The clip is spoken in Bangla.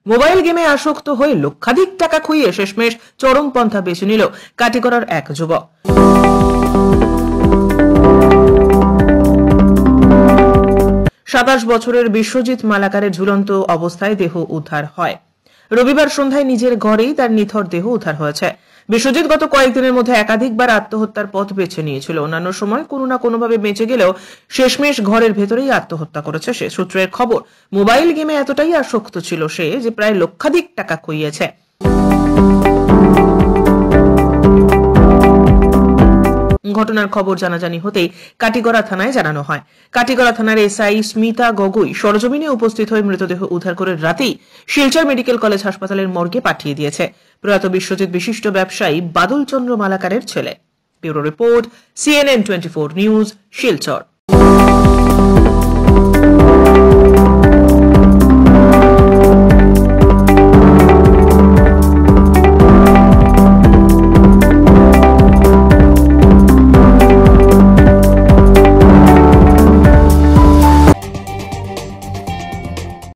মোবাইল গেমে আসক্ত হয়ে লক্ষাধিক টাকা খুইয়ে শেষমেশ চরমপন্থা বেছে নিল কাটিগড়ার এক যুবক। বছরের বিশ্বজিৎ মালাকারের ঝুলন্ত অবস্থায় দেহ উদ্ধার হয়। রবিবার সন্ধ্যায় নিজের ঘরেই তার নিথর দেহ উদ্ধার হয়েছে। বিশ্বজিৎ গত কয়েকদিনের মধ্যে একাধিকবার আত্মহত্যার পথ বেছে নিয়েছিল। অন্যান্য সময় কোনো না কোনোভাবে বেঁচে গেলেও শেষমেশ ঘরের ভেতরেই আত্মহত্যা করেছে সে। সূত্রের খবর, মোবাইল গেমে এতটাই আসক্ত ছিল সে যে প্রায় লক্ষাধিক টাকা খুইয়েছে। ঘটনার খবর জানাজানি হতেই কাটিগড়া থানায় জানানো হয়। কাটিগড়া থানার এসআই স্মিতা গগৈ সরজমিনে উপস্থিত হয়ে মৃতদেহ উদ্ধার করে রাতেই শিলচর মেডিকেল কলেজ হাসপাতালের মর্গে পাঠিয়ে দিয়েছে। প্রয়াত বিশ্বজিৎ বিশিষ্ট ব্যবসায়ী বাদল চন্দ্র মালাকারের ছেলে। Bureau report, CNN24 news, Silchar.